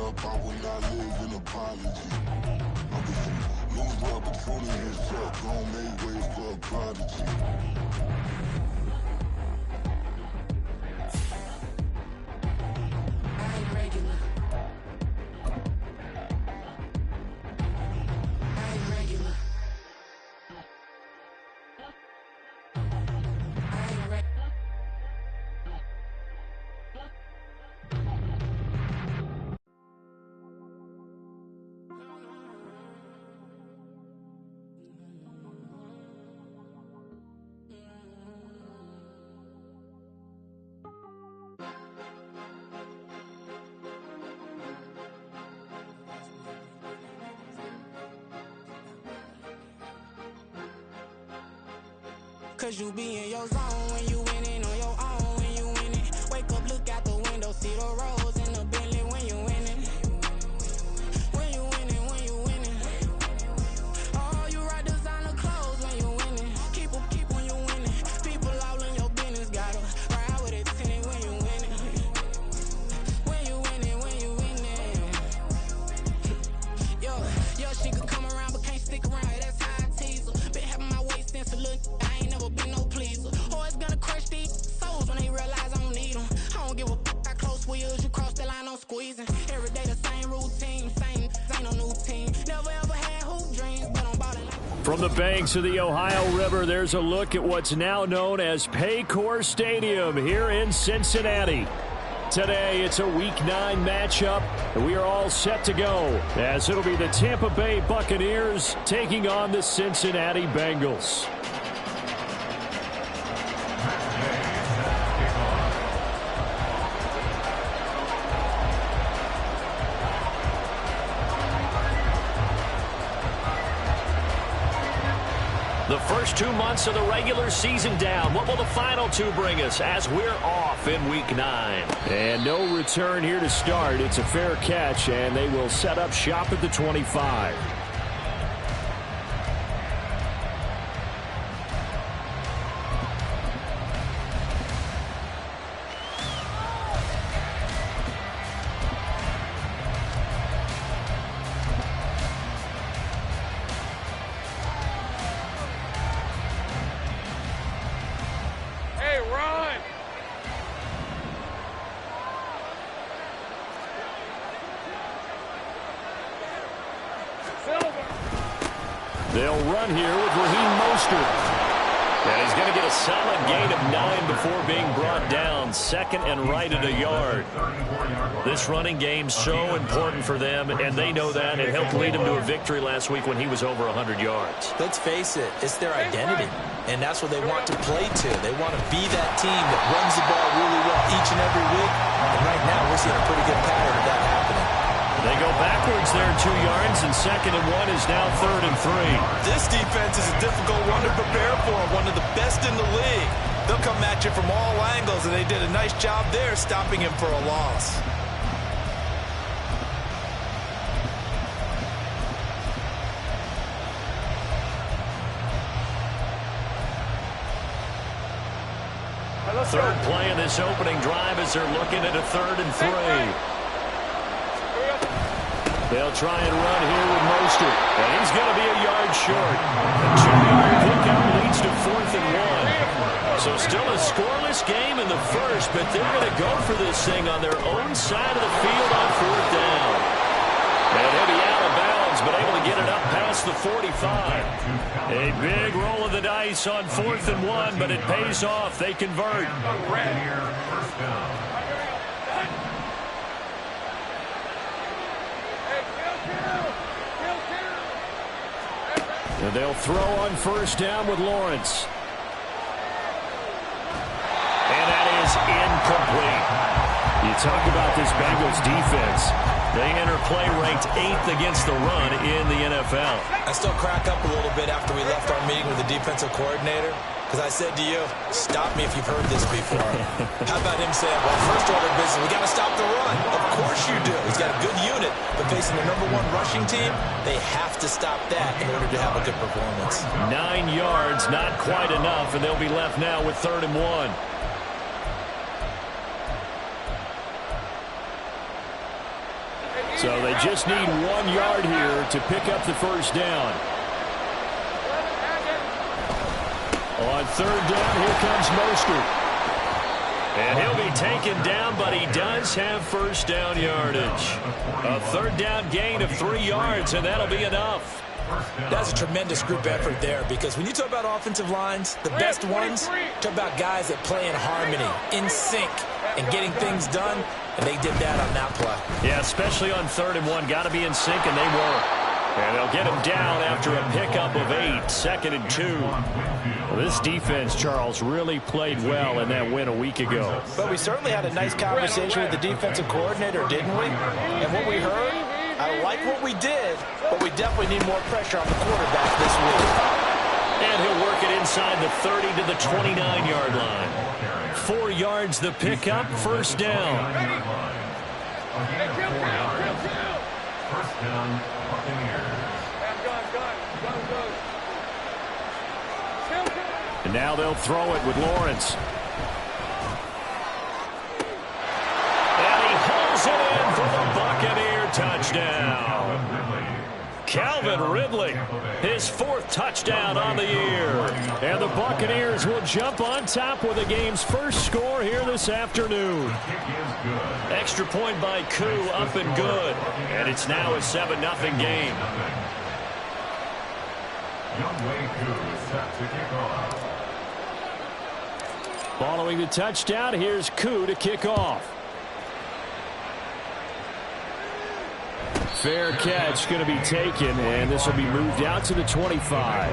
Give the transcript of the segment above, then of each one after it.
up, I will not live in apology. I'm just lose the opportunity and suck. Gon' make ways for a prodigy. Cause you be in your zone when you winning on your own when you winning. Wake up, look out the window, see the roads in the Bentley when you winning. When you winning, when you winning. Oh, you rock designer clothes when you winning. Keep when you winning. People all in your business, gotta ride with it tinted when you winning. When you winning, when you winning. Yo, she could come around but can't stick around. That's how I tease her. Been having my waist since a little. Been no pleaser. Always gonna crush these souls when they realize I don't need them. I don't give a fuck how close we is. You cross the line, I'm squeezing. Every day the same routine, same, ain't no new team. Never ever had hoop dreams, but I'm ballin'. From the banks of the Ohio River, there's a look at what's now known as Paycor Stadium here in Cincinnati. Today, it's a Week 9 matchup, and we are all set to go, as it'll be the Tampa Bay Buccaneers taking on the Cincinnati Bengals. The first 2 months of the regular season down. What will the final 2 bring us as we're off in Week 9? And no return here to start. It's a fair catch, and they will set up shop at the 25. They'll run here with Raheem Mostert. And he's going to get a solid gain of 9 before being brought down. Second and right at a yard. This running game's so important for them, and they know that. It helped lead them to a victory last week when he was over 100 yards. Let's face it, it's their identity, and that's what they want to play to. They want to be that team that runs the ball really well each and every week. And right now, we're seeing a pretty good pattern of that happening. They go backwards there 2 yards, and 2nd and 1 is now 3rd and 3. This defense is a difficult one to prepare for, one of the best in the league. They'll come at you from all angles, and they did a nice job there stopping him for a loss. Third play in this opening drive as they're looking at a 3rd and 3. They'll try and run here with Mostert, and he's going to be a yard short. A 2-yard pickup leads to 4th and 1. So still a scoreless game in the first, but they're going to go for this thing on their own side of the field on 4th down. And he'll be out of bounds, but able to get it up past the 45. A big roll of the dice on 4th and 1, but it pays off. They convert. And they'll throw on 1st down with Lawrence. And that is incomplete. You talk about this Bengals defense. They enter play ranked 8th against the run in the NFL. I still crack up a little bit after we left our meeting with the defensive coordinator, because I said to you, stop me if you've heard this before. How about him saying, well, first order of business, we got to stop the run. Of course you do. He's got a good unit, but facing the #1 rushing team, they have to stop that in order to have a good performance. 9 yards, not quite enough, and they'll be left now with 3rd and 1. So they just need 1 yard here to pick up the first down. On third down, here comes Mostert. And he'll be taken down, but he does have first down yardage. A third down gain of 3 yards, and that'll be enough. That's a tremendous group effort there, because when you talk about offensive lines, the best ones, talk about guys that play in harmony, in sync, and getting things done, and they did that on that play. Yeah, especially on 3rd and 1. Got to be in sync, and they were. And they'll get him down after a pickup of 8, 2nd and 2. Well, this defense, Charles, really played well in that win a week ago. But we certainly had a nice conversation with the defensive coordinator, didn't we? And what we heard, I like what we did, but we definitely need more pressure on the quarterback this week. And he'll work it inside the 30 to the 29-yard line. 4 yards the pickup, first down. First down, Buccaneers. And now they'll throw it with Lawrence. And he hauls it in for the Buccaneer touchdown. Calvin Ridley, his 4th touchdown on the year. And the Buccaneers will jump on top with the game's first score here this afternoon. Extra point by Koo, up and good. And it's now a 7-0 game. Following the touchdown, here's Koo to kick off. Fair catch going to be taken, and this will be moved out to the 25.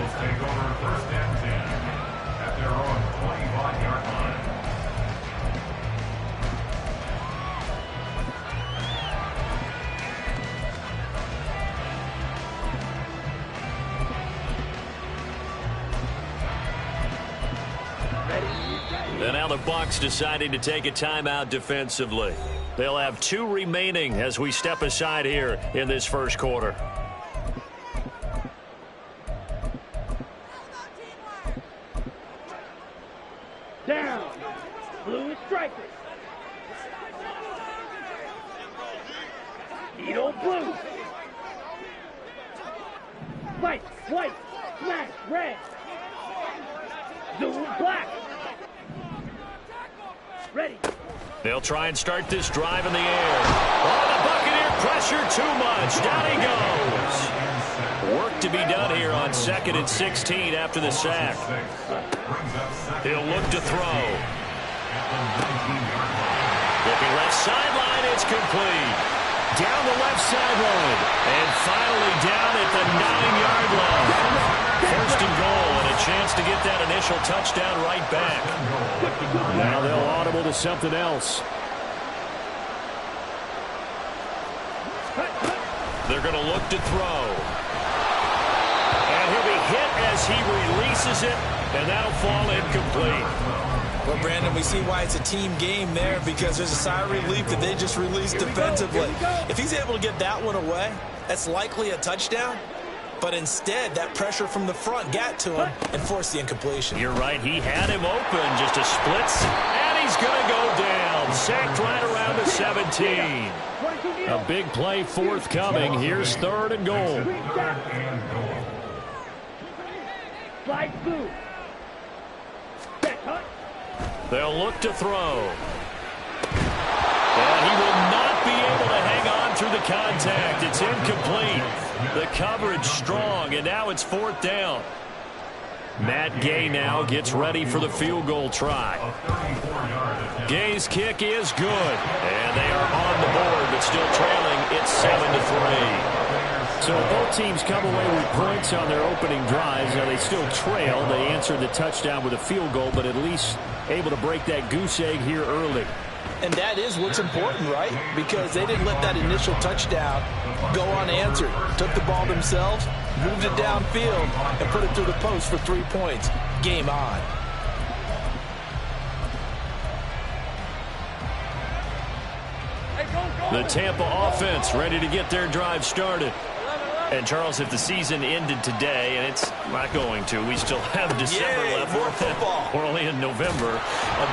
And now the Bucs deciding to take a timeout defensively. They'll have 2 remaining as we step aside here in this first quarter. Down. Blue is striker. Edo blue. White, white, smash, red. Zoom black. Ready. They'll try and start this drive in the air. Oh, the Buccaneer pressure too much. Down he goes. Work to be done here on 2nd and 16 after the sack. He'll look to throw. Looking left sideline, it's complete. Down the left sideline. And finally down at the 9-yard line. First and goal, and a chance to get that initial touchdown right back. Now they'll audible to something else. They're going to look to throw. And he'll be hit as he releases it, and that'll fall incomplete. Well, Brandon, we see why it's a team game there, because there's a sigh of relief that they just released defensively. If he's able to get that one away, that's likely a touchdown. But instead, that pressure from the front got to him and forced the incompletion. You're right. He had him open, just a split, and he's going to go down. Sacked right around the 17. A big play forthcoming. Here's 3rd and goal. Slide blue. They'll look to throw. And he will not be able to hang on through the contact. It's incomplete. The coverage strong, and now it's 4th down. Matt Gay now gets ready for the field goal try. Gay's kick is good, and they are on the board, but still trailing. It's 7-3. So both teams come away with points on their opening drives. Now they still trail. They answered the touchdown with a field goal, but at least able to break that goose egg here early. And that is what's important, right? Because they didn't let that initial touchdown go unanswered. Took the ball themselves, moved it downfield, and put it through the post for 3 points. Game on. The Tampa offense ready to get their drive started. And, Charles, if the season ended today, and it's not going to, we still have December left. More football. We're only in November.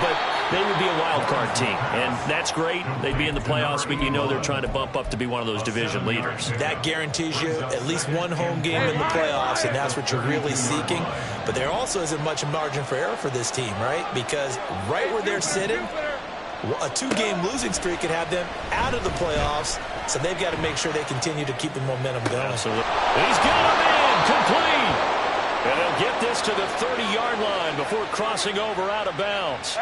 But they would be a wild card team. And that's great. They'd be in the playoffs, but you know they're trying to bump up to be one of those division leaders. That guarantees you at least one home game in the playoffs, and that's what you're really seeking. But there also isn't much margin for error for this team, right? Because right where they're sitting, a 2-game losing streak could have them out of the playoffs, so they've got to make sure they continue to keep the momentum going. Absolutely. He's got him in, complete. And they'll get this to the 30-yard line before crossing over out of bounds.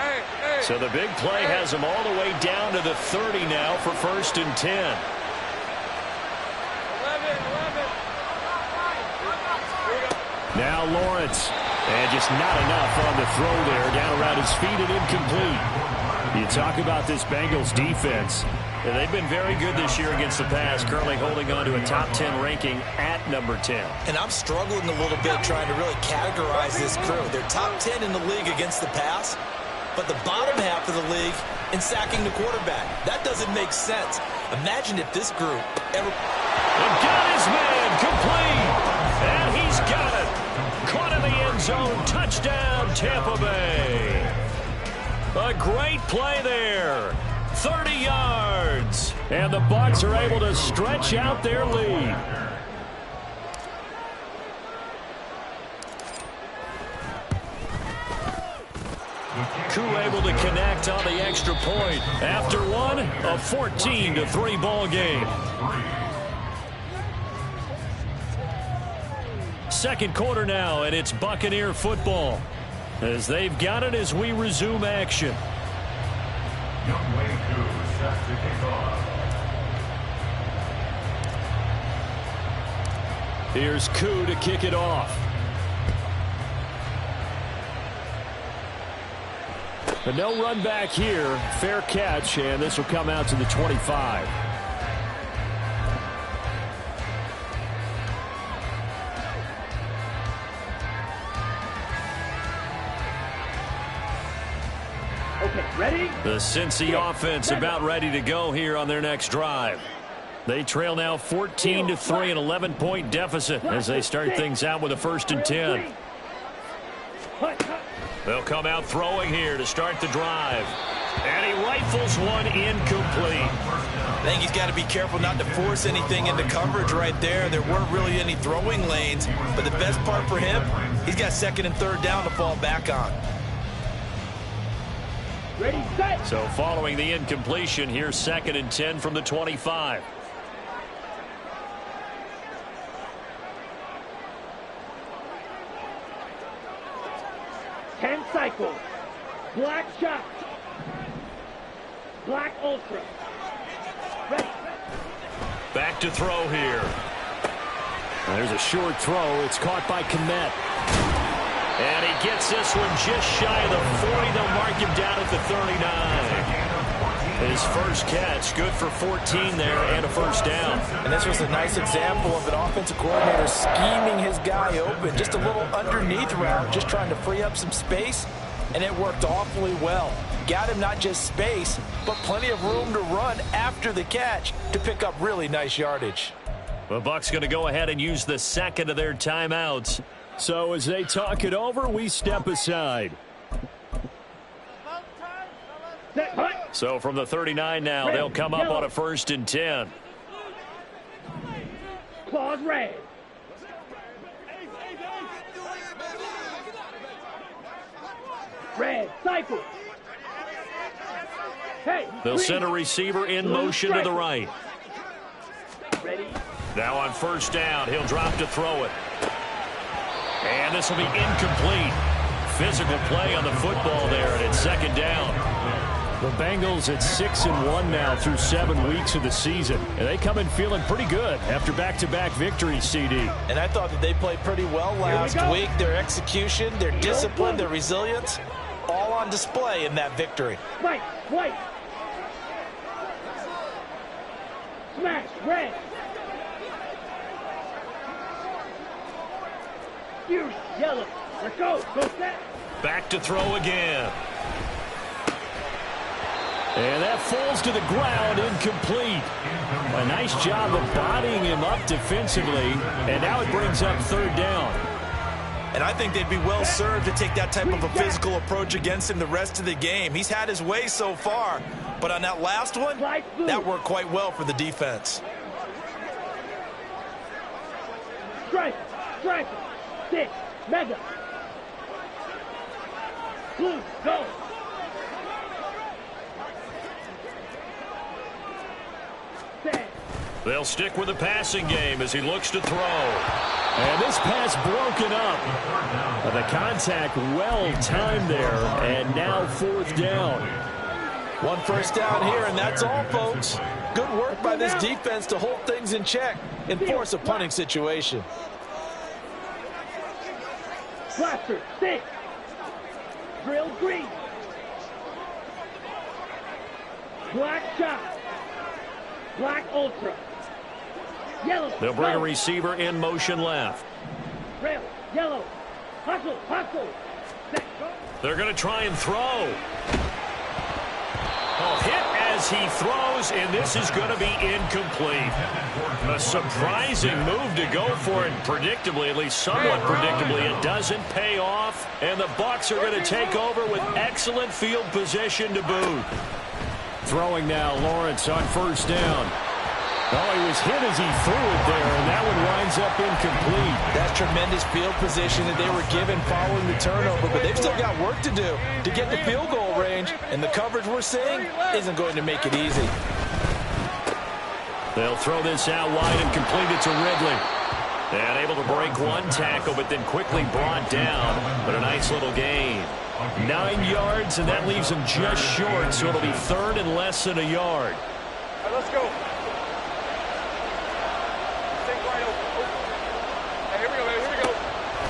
So the big play has them all the way down to the 30 now for 1st and 10. Now Lawrence. And just not enough on the throw there. Down around his feet and incomplete. You talk about this Bengals defense. They've been very good this year against the pass, currently holding on to a top 10 ranking at number 10. And I'm struggling a little bit trying to really categorize this crew. They're top 10 in the league against the pass, but the bottom half of the league in sacking the quarterback. That doesn't make sense. Imagine if this group ever... And got his man complete. And he's got it. Caught in the end zone. Touchdown, Tampa Bay. A great play there. 30 yards. And the Bucs are able to stretch out their lead. Koo able to connect on the extra point. After one, a 14-3 ball game. Second quarter now, and it's Buccaneer football. As they've got it as we resume action. Youngway Koo set to kick off. Here's Koo to kick it off. But no run back here. Fair catch, and this will come out to the 25. Okay, ready? The Cincy offense about ready to go here on their next drive. They trail now 14-3, an 11-point deficit as they start things out with a 1st and 10. They'll come out throwing here to start the drive. And he rifles one incomplete. I think he's got to be careful not to force anything into coverage right there. There weren't really any throwing lanes, but the best part for him, he's got 2nd and 3rd down to fall back on. Ready, set. So following the incompletion, here's 2nd and 10 from the 25. Cycle. Black shot. Black ultra. Ready. Back to throw here. There's a short throw. It's caught by Kmet. And he gets this one just shy of the 40. They'll mark him down at the 39. His first catch, good for 14 there and a 1st down. And this was a nice example of an offensive coordinator scheming his guy open. Just a little underneath route, just trying to free up some space, and it worked awfully well. Got him not just space, but plenty of room to run after the catch to pick up really nice yardage. The Bucs going to go ahead and use the 2nd of their timeouts. So as they talk it over, we step aside. So from the 39 now, they'll come up on a 1st and 10. Claws red. Red, cycle. Hey, they'll send a receiver in motion to the right. Ready. Now on 1st down, he'll drop to throw it. And this will be incomplete. Physical play on the football there, and it's 2nd down. The Bengals at 6-1 now through 7 weeks of the season. And they come in feeling pretty good after back-to-back victories, CD. And I thought that they played pretty well last week. Their execution, their discipline, their resilience, all on display in that victory. White. Smash, red. Fuse, yellow. Let's go. Go set. Back to throw again. And that falls to the ground, incomplete. A nice job of bodying him up defensively. And now it brings up 3rd down. And I think they'd be well served to take that type of a physical approach against him the rest of the game. He's had his way so far, but on that last one, that worked quite well for the defense. Strike, stick, mega. Blue, go. Set. They'll stick with the passing game as he looks to throw. And this pass broken up. The contact well timed there, and now 4th down. One first down here, and that's all, folks. Good work by this defense to hold things in check and force a punting situation. Blaster, stick. Drill green. Black shot. Black ultra. Yellow. They'll bring a go. receiver in motion left. Rail, yellow. Hustle. Set, go. They're going to try and throw. Oh, hit as he throws, and this is going to be incomplete. A surprising move to go for it. Predictably, at least somewhat predictably, it doesn't pay off. And the Bucs are going to take over with excellent field position to boot. Throwing now, Lawrence on 1st down. Oh, he was hit as he threw it there, and that one winds up incomplete. That's tremendous field position that they were given following the turnover, but they've still got work to do to get the field goal range, and the coverage we're seeing isn't going to make it easy. They'll throw this out wide and complete it to Ridley. And able to break one tackle, but then quickly brought down. But a nice little gain. 9 yards, and that leaves him just short, so it'll be 3rd and less than a yard. All right, let's go.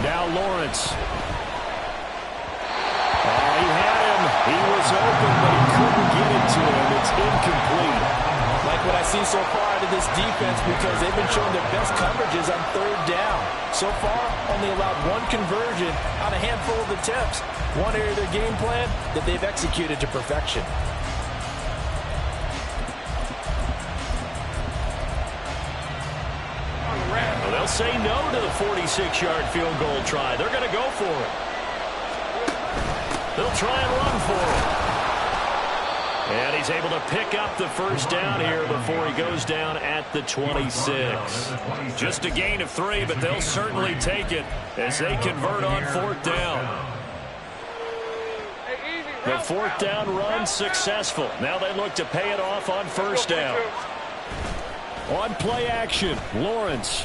Now Lawrence. Oh, he had him. He was open, but he couldn't get it to him. It's incomplete. Like what I see so far out of this defense, because they've been showing their best coverages on 3rd down. So far, only allowed 1 conversion on a handful of attempts. One area of their game plan that they've executed to perfection. Well, they'll say no to the 46-yard field goal try. They're going to go for it. They'll try and run for it. And he's able to pick up the 1st down here before he goes down at the 26. Just a gain of 3, but they'll certainly take it as they convert on 4th down. The 4th down run successful. Now they look to pay it off on 1st down. On play action, Lawrence.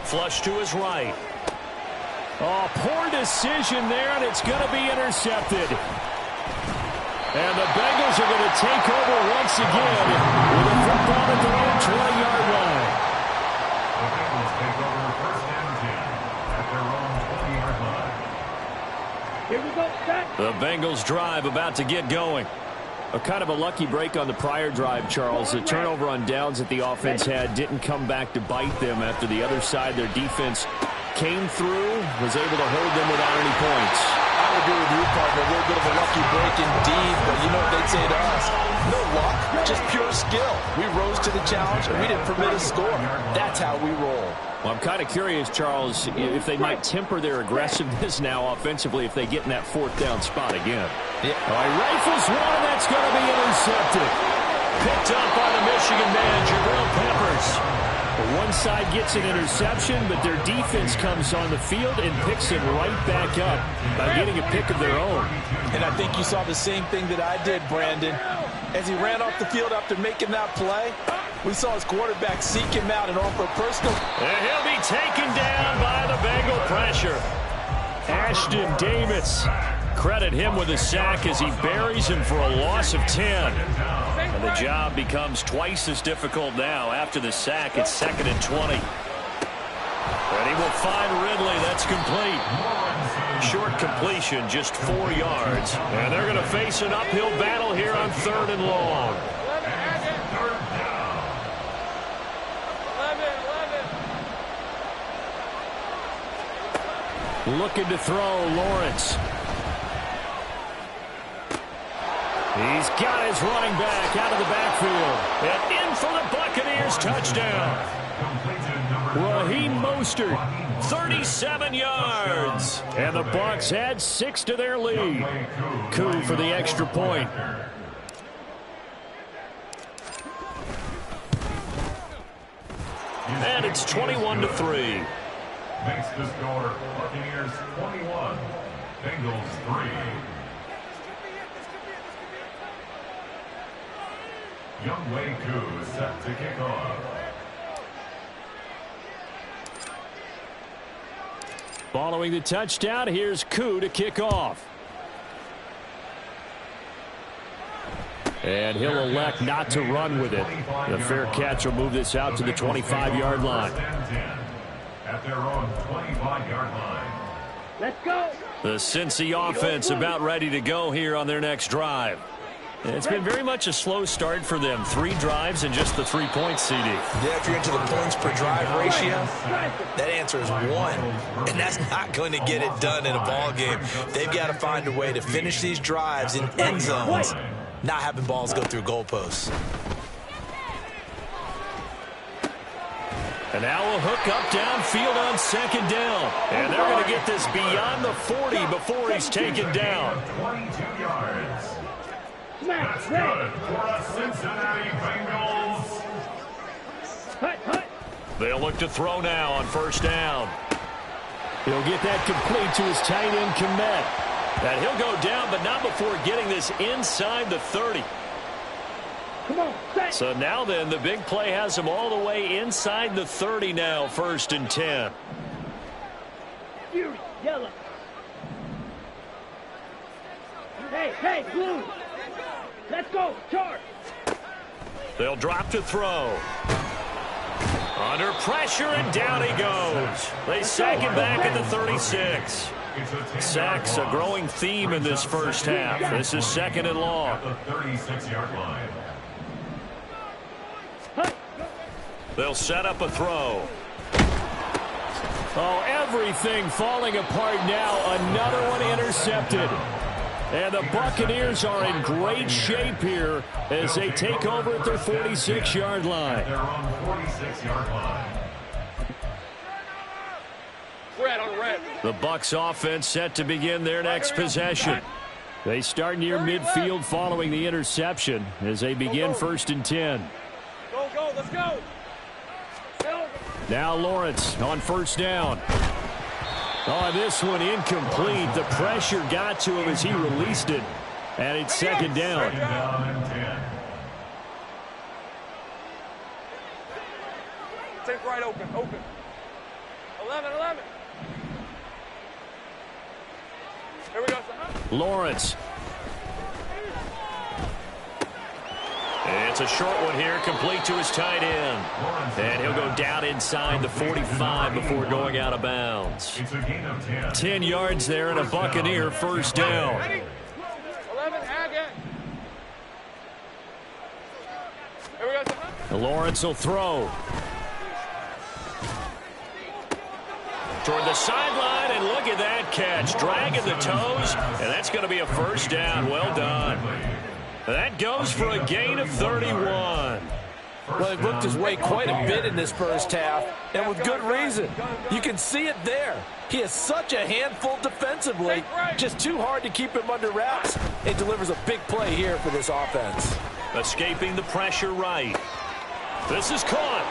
Flush to his right. Oh, poor decision there, and it's going to be intercepted. And the Bengals are going to take over once again with a football at their own 20-yard line. The Bengals take over 1st and 10 at their own 20-yard line. Here we go, set. The Bengals drive about to get going. A kind of a lucky break on the prior drive, Charles. The turnover on downs that the offense had didn't come back to bite them after the other side. Their defense came through, was able to hold them without any points. I would agree with you, partner. A little bit of a lucky break indeed, but you know what they'd say to us? No luck, just pure skill. We rose to the challenge, and we didn't permit a score. That's how we roll. Well, I'm kind of curious, Charles, if they might temper their aggressiveness now offensively if they get in that 4th down spot again. Yeah. All right, rifles one, and that's going to be intercepted. Picked up by the Michigan man, Jabril Peppers. One side gets an interception, but their defense comes on the field and picks it right back up by getting a pick of their own. And I think you saw the same thing that I did, Brandon. As he ran off the field after making that play, we saw his quarterback seek him out and offer personal. And he'll be taken down by the Bengal pressure. Ashton Davis. Credit him with a sack as he buries him for a loss of 10. And the job becomes twice as difficult now. After the sack, it's 2nd and 20. And he will find Ridley. That's complete. Short completion, just 4 yards. And they're going to face an uphill battle here on 3rd and long. Looking to throw, Lawrence. He's got his running back out of the backfield. And in for the Buccaneers touchdown. Raheem Mostert, 37 yards. And the Bucs add 6 to their lead. Koo for the extra point. And it's 21-3. Makes the score Buccaneers 21, Bengals 3. Younghoe Koo is set to kick off. Following the touchdown, here's Koo to kick off. And he'll elect not to run with it. The fair catch will move this out to the 25-yard line. At their own 25-yard line. Let's go. The Cincy offense about ready to go here on their next drive. It's been very much a slow start for them. 3 drives and just the 3 points, CD. Yeah, if you're into the points per drive ratio, that answer is 1. And that's not going to get it done in a ball game. They've got to find a way to finish these drives in end zones, not having balls go through goalposts. And now a hook up downfield on 2nd down. And they're going to get this beyond the 40 before he's taken down. 22 yards. Smash. That's good for the Cincinnati Bengals. Hut. They'll look to throw now on 1st down. He'll get that complete to his tight end, Komet. And he'll go down, but not before getting this inside the 30. Come on, set. So now then, the big play has him all the way inside the 30 now, 1st and 10. Fury, yellow. Hey, blue. Let's go, charge. They'll drop to throw. Under pressure, and down he goes. They sack him back at the 36. Sacks a growing theme in this first half. This is 2nd and long. At the 36-yard line. They'll set up a throw. Oh, everything falling apart now. Another one intercepted. And the Buccaneers are in great shape here as they take over at their 46-yard line. They're on the 46-yard line. The Bucs offense set to begin their next possession. They start near midfield following the interception as they begin 1st and 10. Go, let's go. Now Lawrence on 1st down. Oh, this one incomplete. The pressure got to him as he released it. And it's 2nd down. 2nd down and 10. Take right open. 11. Here we go, son. Lawrence. It's a short one here, complete to his tight end. And he'll go down inside the 45 before going out of bounds. It's a gain of 10. 10 yards there and a Buccaneer 1st down. 11, Agate. Here we go, son. Lawrence will throw. Toward the sideline, and look at that catch. Dragging the toes, and that's going to be a 1st down. Well done. That goes for a gain of 31. Well, he looked his way quite a bit in this first half, and with good reason. You can see it there. He is such a handful defensively, just too hard to keep him under wraps. It delivers a big play here for this offense. Escaping the pressure right. This is caught.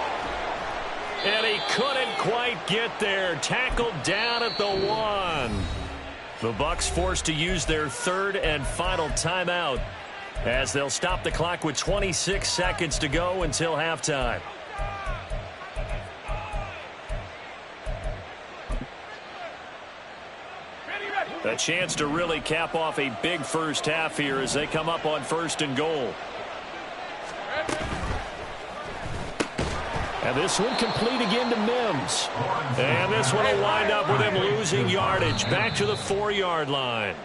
And he couldn't quite get there. Tackled down at the 1. The Bucs forced to use their 3rd and final timeout, as they'll stop the clock with 26 seconds to go until halftime. A chance to really cap off a big first half here as they come up on 1st and goal. And this one complete again to Mims. And this one will wind up with him losing yardage back to the 4-yard line.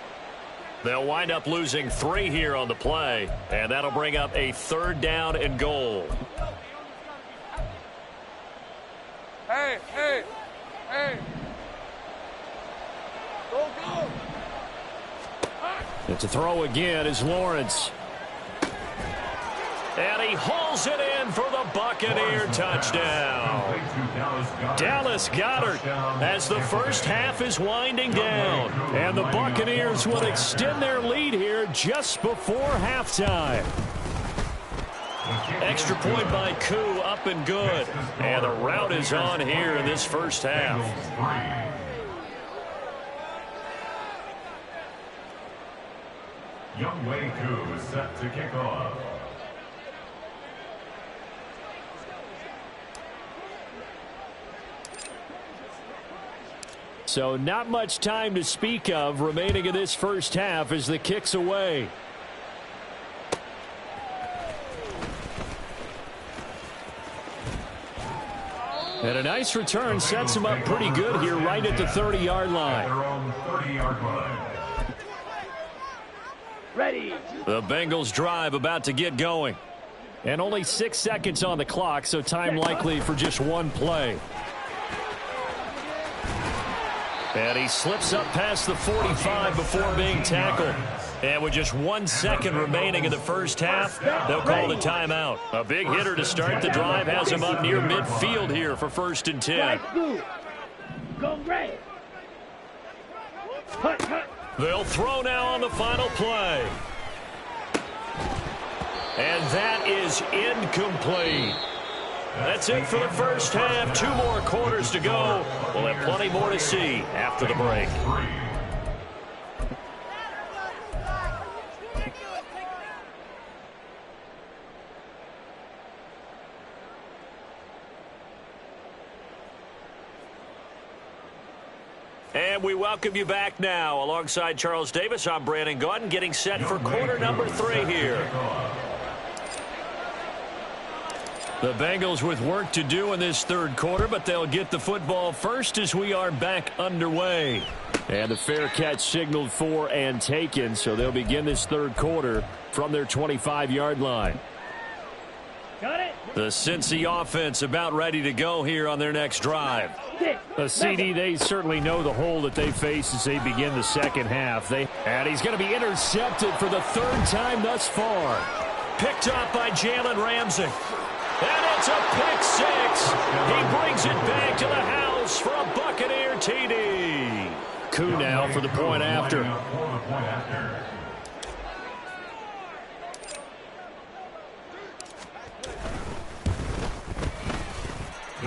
They'll wind up losing 3 here on the play, and that'll bring up a 3rd down and goal. Hey. Go. And to throw again is Lawrence. And he hauls it in for the Buccaneer touchdown. Dallas Goedert as the first half is winding down. And the Buccaneers will extend their lead here just before halftime. Extra point by Koo, up and good. And the rout is on here in this first half. Younghoe Koo is set to kick off. So not much time to speak of remaining in this first half as the kick's away. And a nice return sets him up pretty good here right at the 30-yard line. Ready. The Bengals drive about to get going. And only 6 seconds on the clock, so time likely for just one play. And he slips up past the 45 before being tackled. And with just 1 second remaining in the first half, they'll call the timeout. A big hitter to start the drive has him up near midfield here for 1st and 10. Go red. They'll throw now on the final play. And that is incomplete. That's it for the first half. 2 more quarters to go. We'll have plenty more to see after the break. And we welcome you back now. Alongside Charles Davis, I'm Brandon Gaudin, getting set for quarter number 3 here. The Bengals with work to do in this 3rd quarter, but they'll get the football first as we are back underway. And the fair catch signaled for and taken, so they'll begin this 3rd quarter from their 25-yard line. Got it. The Cincy offense about ready to go here on their next drive. The CD, they certainly know the hole that they face as they begin the second half. And he's going to be intercepted for the 3rd time thus far. Picked up by Jalen Ramsey. And it's a pick 6. He brings it back to the house for a Buccaneer TD. Koo now for the point after.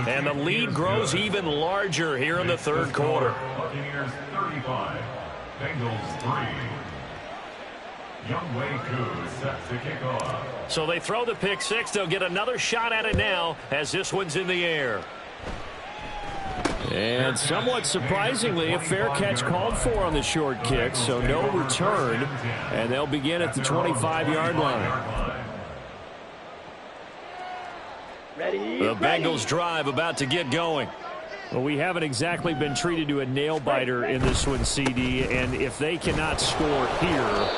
And the lead grows even larger here in the 3rd quarter. Buccaneers 35, Bengals 3. Younghoe Koo is set to kick off. So they throw the pick 6. They'll get another shot at it now as this one's in the air. And somewhat surprisingly, a fair catch called for on the short kick, so no return. And they'll begin at the 25-yard line. The Bengals drive about to get going. Well, we haven't exactly been treated to a nail-biter in this one, CD, and if they cannot score here,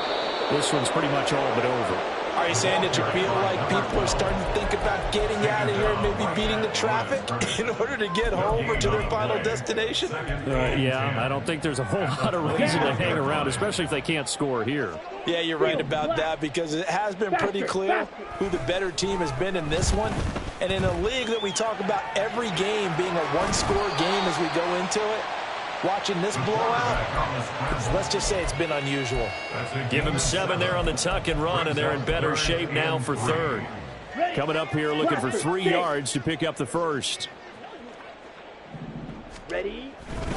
this one's pretty much all but over. Are you saying that you feel like people are starting to think about getting out of here and maybe beating the traffic in order to get home or to their final destination? Yeah, I don't think there's a whole lot of reason to hang around, especially if they can't score here. Yeah, you're right about that, because it has been pretty clear who the better team has been in this one. And in a league that we talk about every game being a one-score game as we go into it, watching this blowout, let's just say it's been unusual. Give him 7 there on the tuck and run, and they're in better shape now for 3rd. Coming up here looking for 3 yards to pick up the first. Ready.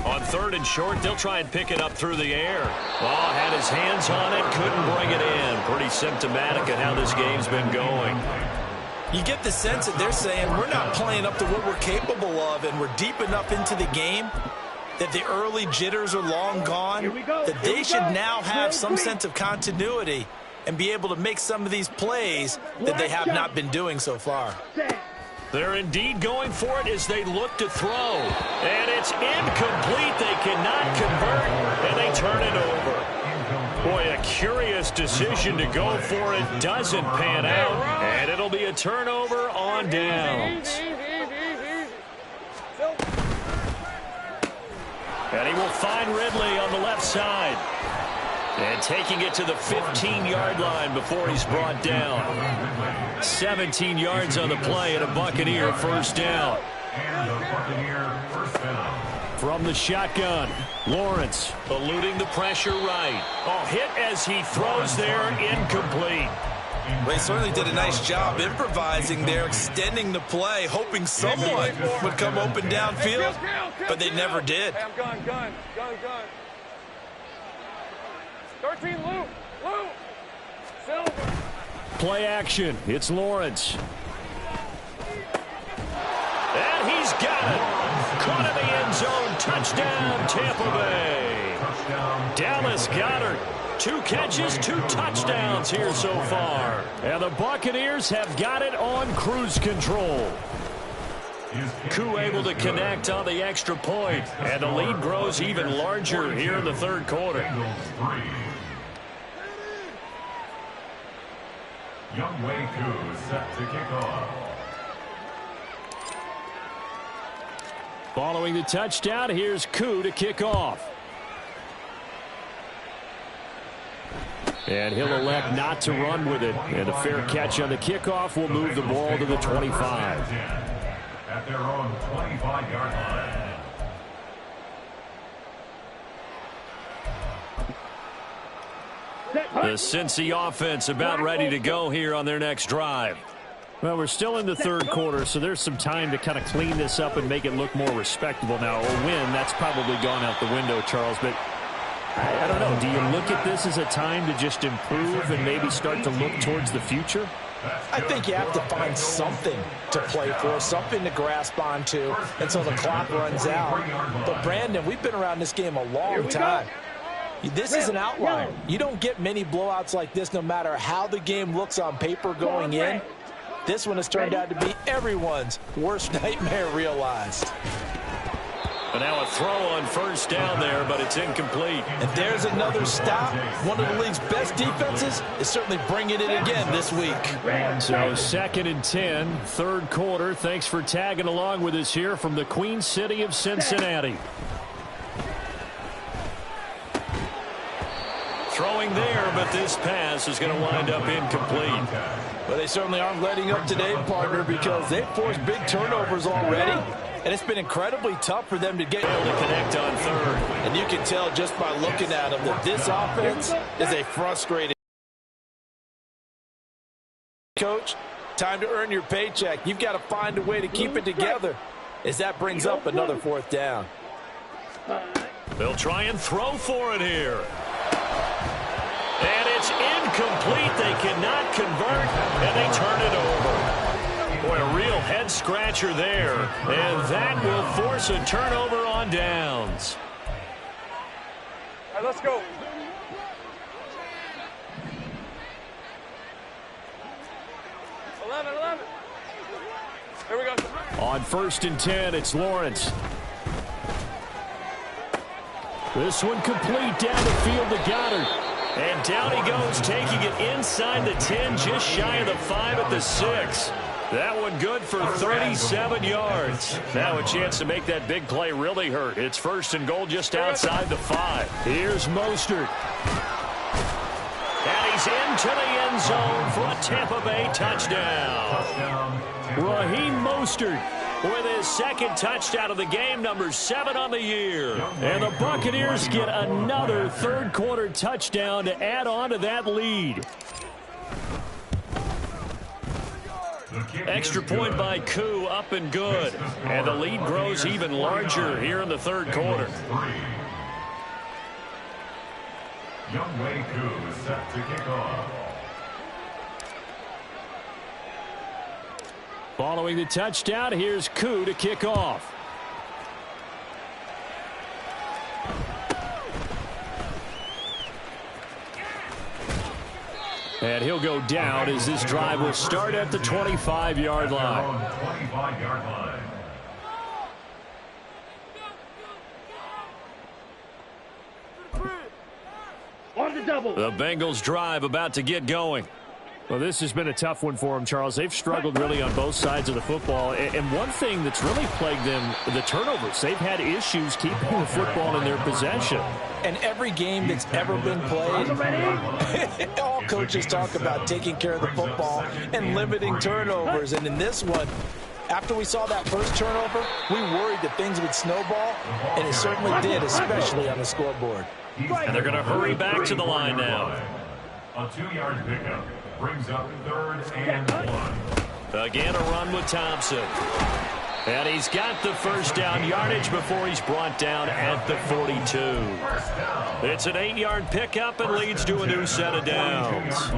On 3rd and short, they'll try and pick it up through the air. Oh, had his hands on it, couldn't bring it in. Pretty symptomatic of how this game's been going. You get the sense that they're saying we're not playing up to what we're capable of, and we're deep enough into the game that the early jitters are long gone, that they should now have some sense of continuity and be able to make some of these plays that they have not been doing so far. They're indeed going for it as they look to throw. And it's incomplete. They cannot convert, and they turn it over. Boy, a curious decision to go for it. Doesn't pan out, and it'll be a turnover on downs. And he will find Ridley on the left side. And taking it to the 15-yard line before he's brought down. 17 yards on the play and a Buccaneer first down. And the Buccaneers From the shotgun, Lawrence eluding the pressure right. Oh, hit as he throws there, incomplete. Well, he certainly did a nice job improvising there, extending the play, hoping someone would come open downfield, but they never did. Hey, I'm gun. 13, Lou. Silver. Play action. It's Lawrence. And he's got it. Caught in the end zone. Touchdown, Tampa Bay. Dallas Goedert. 2 catches, 2 touchdowns here so far. And the Buccaneers have got it on cruise control. Koo able to connect on the extra point, and the lead grows even larger here in the third quarter. Youngwei Koo set to kick off. Following the touchdown, here's Koo to kick off. And he'll elect not to run with it. And a fair catch on the kickoff will move the ball to the 25. At their own 25-yard line. The Cincy offense about ready to go here on their next drive. Well, we're still in the third quarter, so there's some time to kind of clean this up and make it look more respectable. Now, a win, that's probably gone out the window, Charles, but I don't know. Do you look at this as a time to just improve and maybe start to look towards the future? I think you have to find something to play for, something to grasp onto until the clock runs out. But, Brandon, we've been around this game a long time. This is an outlier. You don't get many blowouts like this no matter how the game looks on paper going in. This one has turned out to be everyone's worst nightmare realized. But now a throw on first down there, but it's incomplete. And there's another stop. One of the league's best defenses is certainly bringing it again this week. So 2nd and 10, third quarter. Thanks for tagging along with us here from the Queen City of Cincinnati. Throwing there, but this pass is going to wind up incomplete. Well, they certainly aren't letting up today, partner, because they've forced big turnovers already. And it's been incredibly tough for them to get able to connect on third. And you can tell just by looking at them that this offense is a frustrated coach. Time to earn your paycheck. You've got to find a way to keep it together as that brings up another 4th down. They'll try and throw for it here. And it's incomplete. They cannot convert, and they turn it over. Boy, a real head-scratcher there. And that will force a turnover on downs. All right, let's go. Here we go. On 1st and 10, it's Lawrence. This one complete down the field to Goedert. And down he goes, taking it inside the 10, just shy of the 5 at the 6. That one good for 37 yards. Now a chance to make that big play really hurt. It's 1st and goal just outside the 5. Here's Mostert. And he's into the end zone for a Tampa Bay touchdown. Raheem Mostert with his 2nd touchdown of the game, number 7 on the year. And the Buccaneers get another third quarter touchdown to add on to that lead. Extra point by Koo, up and good. And the lead grows even larger here in the third quarter. Youngwei Koo set to kick off. Following the touchdown, here's Koo to kick off. And he'll go down as this drive will start at the 25-yard line. 25-yard line. On the double. The Bengals drive about to get going. Well, this has been a tough one for them, Charles. They've struggled really on both sides of the football. And one thing that's really plagued them, the turnovers. They've had issues keeping the football in their possession. And every game that's ever been played, all coaches talk about taking care of the football and limiting turnovers. And in this one, After we saw that first turnover, we worried that things would snowball, and it certainly did, especially on the scoreboard. And they're going to hurry back to the line now. A 2-yard pickup brings up 3rd and 1. Again, a run with Thompson. And he's got the first down yardage before he's brought down at the 42. It's an 8-yard pickup and leads to a new set of downs.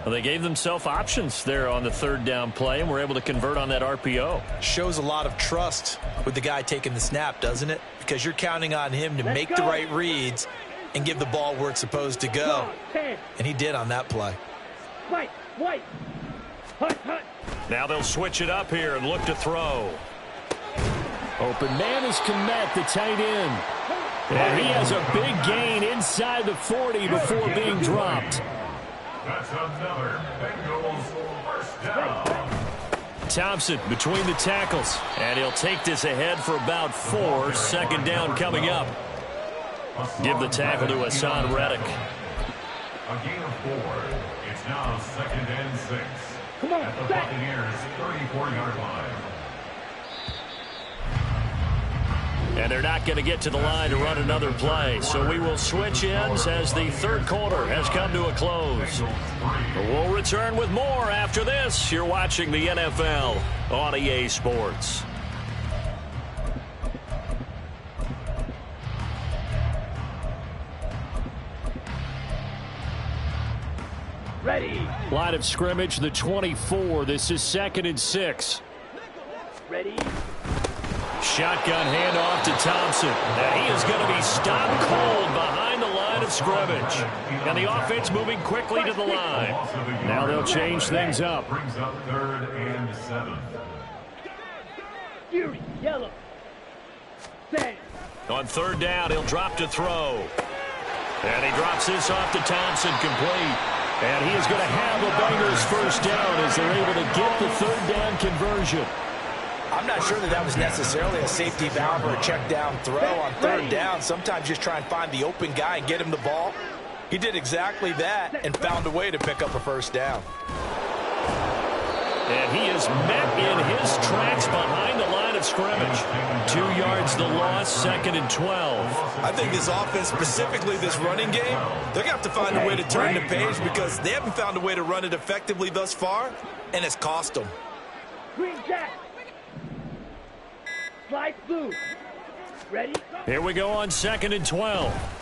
Well, they gave themselves options there on the 3rd down play and were able to convert on that RPO. Shows a lot of trust with the guy taking the snap, doesn't it? Because you're counting on him to make the right reads and give the ball where it's supposed to go. And he did on that play. White. Hut. Now they'll switch it up here and look to throw. Open man is Komet, the tight end. And he has a big gain inside the 40 before being dropped. That's another Bengals first down. Thompson between the tackles. And he'll take this ahead for about 4. 2nd down coming up. Give the tackle to Hassan Reddick. A gain of 4. It's now 2nd and 6. Come on, at the Buccaneers' 34-yard line. And they're not going to get to the line to run another play. So we will switch ends as the 3rd quarter has come to a close. We'll return with more after this. You're watching the NFL on EA Sports. Ready. Line of scrimmage, the 24. This is 2nd and 6. Ready. Shotgun handoff to Thompson. And he is going to be stopped cold behind the line of scrimmage. And the offense moving quickly to the line. Now they'll change things up. Brings up 3rd and 7. Fury. Yellow. Set. On 3rd down, he'll drop to throw. And he drops this off to Thompson, complete. And he is going to have the Bengals first down as they're able to get the 3rd down conversion. I'm not sure that was necessarily a safety valve or a check down throw on 3rd down. Sometimes just try and find the open guy and get him the ball. He did exactly that and found a way to pick up a first down. And he is met in his tracks behind the line of scrimmage. 2 yards the loss, 2nd and 12. I think this offense, specifically this running game, they're going to have to find a way to turn the page because they haven't found a way to run it effectively thus far, and it's cost them. Green jack. Slide blue. Ready? Here we go on 2nd and 12.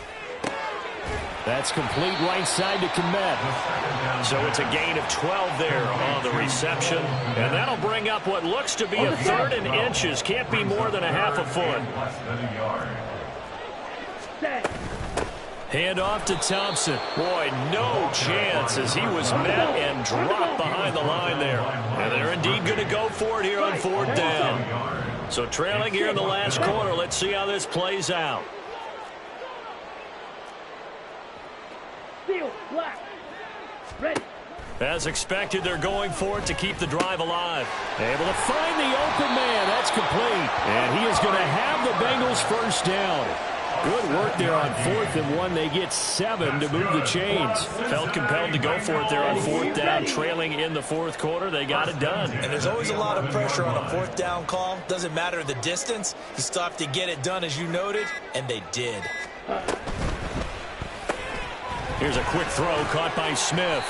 That's complete right side to Komet. So it's a gain of 12 there on the reception. And that'll bring up what looks to be a 3rd and inches. Can't be more than a half a foot. Set. Hand off to Thompson. Boy, no chance as he was met and dropped behind the line there. And they're indeed going to go for it here on 4th down. So trailing here in the last quarter. Let's see how this plays out. Steel. Black. Ready. As expected, they're going for it to keep the drive alive. Able to find the open man. That's complete. And he is going to have the Bengals first down. Good work there on 4th and 1. They get 7 to move the chains. Felt compelled to go for it there on 4th down, trailing in the 4th quarter. They got it done. And there's always a lot of pressure on a 4th down call. Doesn't matter the distance. You still have to get it done, as you noted, and they did. Here's a quick throw caught by Smith.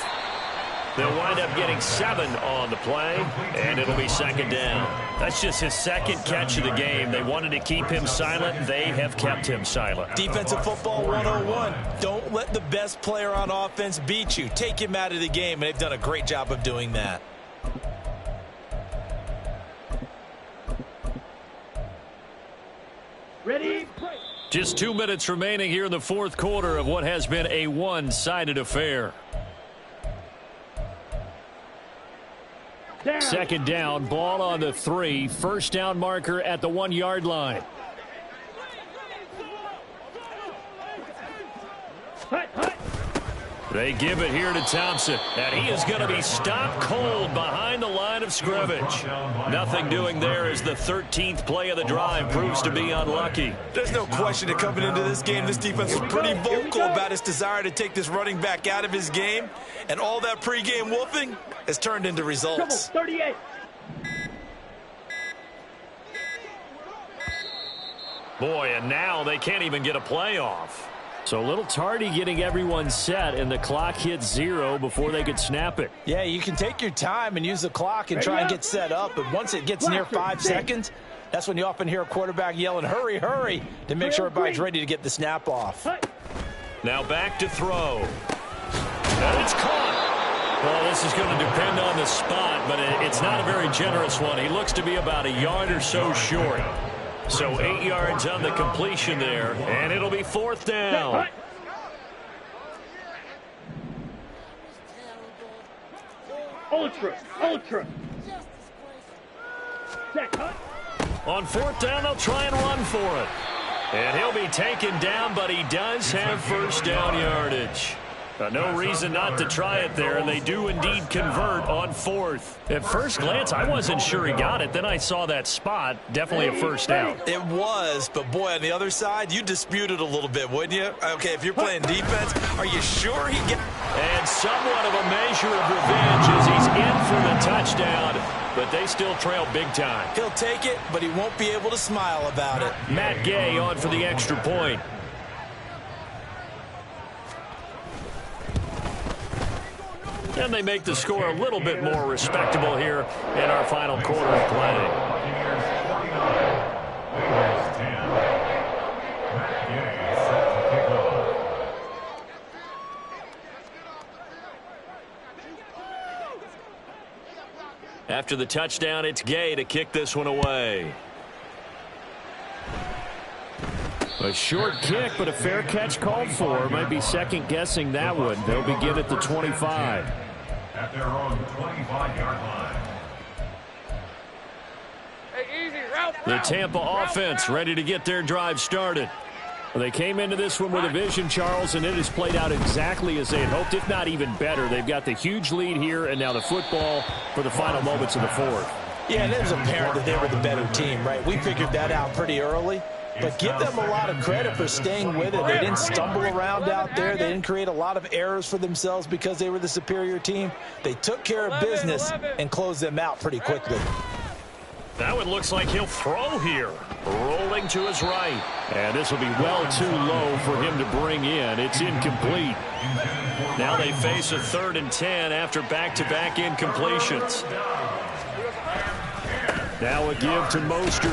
They'll wind up getting 7 on the play, and it'll be 2nd down. That's just his 2nd catch of the game. They wanted to keep him silent. They have kept him silent. Defensive football 101. Don't let the best player on offense beat you. Take him out of the game, and they've done a great job of doing that. Ready. Just 2 minutes remaining here in the 4th quarter of what has been a one-sided affair. Down. 2nd down, ball on the 3. First down marker at the 1-yard line. Hut. They give it here to Thompson, and he is going to be stopped cold behind the line of scrimmage. Nothing doing there as the 13th play of the drive proves to be unlucky. There's no question that coming into this game, this defense was pretty vocal about its desire to take this running back out of his game, and all that pregame wolfing has turned into results. Trouble. 38. Boy, and now they can't even get a play off. So a little tardy getting everyone set, and the clock hits 0 before they could snap it. Yeah, you can take your time and use the clock and try and get set up, but once it gets near 5 seconds, that's when you often hear a quarterback yelling, hurry, hurry, to make sure everybody's ready to get the snap off. Now back to throw. And it's caught. Well, this is going to depend on the spot, but it's not a very generous one. He looks to be about a yard or so short. So 8 yards on the completion there, and it'll be 4th down. Ultra. On 4th down, they'll try and run for it. And he'll be taken down, but he does have first down yardage. No reason not to try it there, and they do indeed convert on 4th. At first glance, I wasn't sure he got it. Then I saw that spot. Definitely a first down. It was, but boy, on the other side, you dispute it a little bit, wouldn't you? Okay, if you're playing defense, are you sure he get? And somewhat of a measure of revenge as he's in for the touchdown, but they still trail big time. He'll take it, but he won't be able to smile about it. Matt Gay on for the extra point. And they make the score a little bit more respectable here in our final quarter of play. After the touchdown, it's Gay to kick this one away. A short kick, but a fair catch called for. Might be second-guessing that one. They'll begin at the 25. At their own 25-yard line. Hey, easy, route. The Tampa offense ready to get their drive started. Well, they came into this one with a vision, Charles, and it has played out exactly as they had hoped, if not even better. They've got the huge lead here, and now the football for the final moments of the 4th. Yeah, and it was apparent that they were the better team, right? We figured that out pretty early. But give them a lot of credit for staying with it. They didn't stumble around out there. They didn't create a lot of errors for themselves because they were the superior team. They took care of business and closed them out pretty quickly. That one looks like he'll throw here. Rolling to his right. And this will be well too low for him to bring in. It's incomplete. Now they face a 3rd and 10 after back-to-back incompletions. Now a give to Mostert.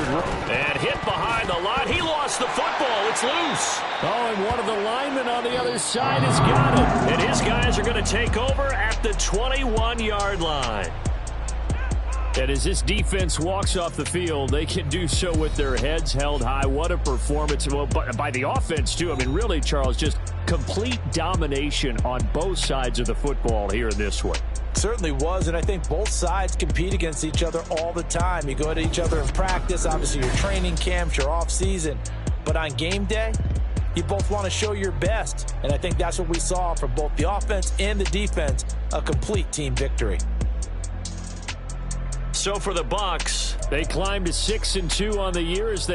And hit behind the line. He lost the football. It's loose. Oh, and one of the linemen on the other side has got it. And his guys are going to take over at the 21-yard line. And as this defense walks off the field, they can do so with their heads held high. What a performance. Well, by the offense, too. I mean, really, Charles, just complete domination on both sides of the football here in this one. Certainly was, and I think both sides compete against each other all the time. You go to each other in practice, obviously your training camps, your off-season. But on game day, you both want to show your best. And I think that's what we saw from both the offense and the defense, a complete team victory. So for the Bucs, they climbed to 6-2 on the year as they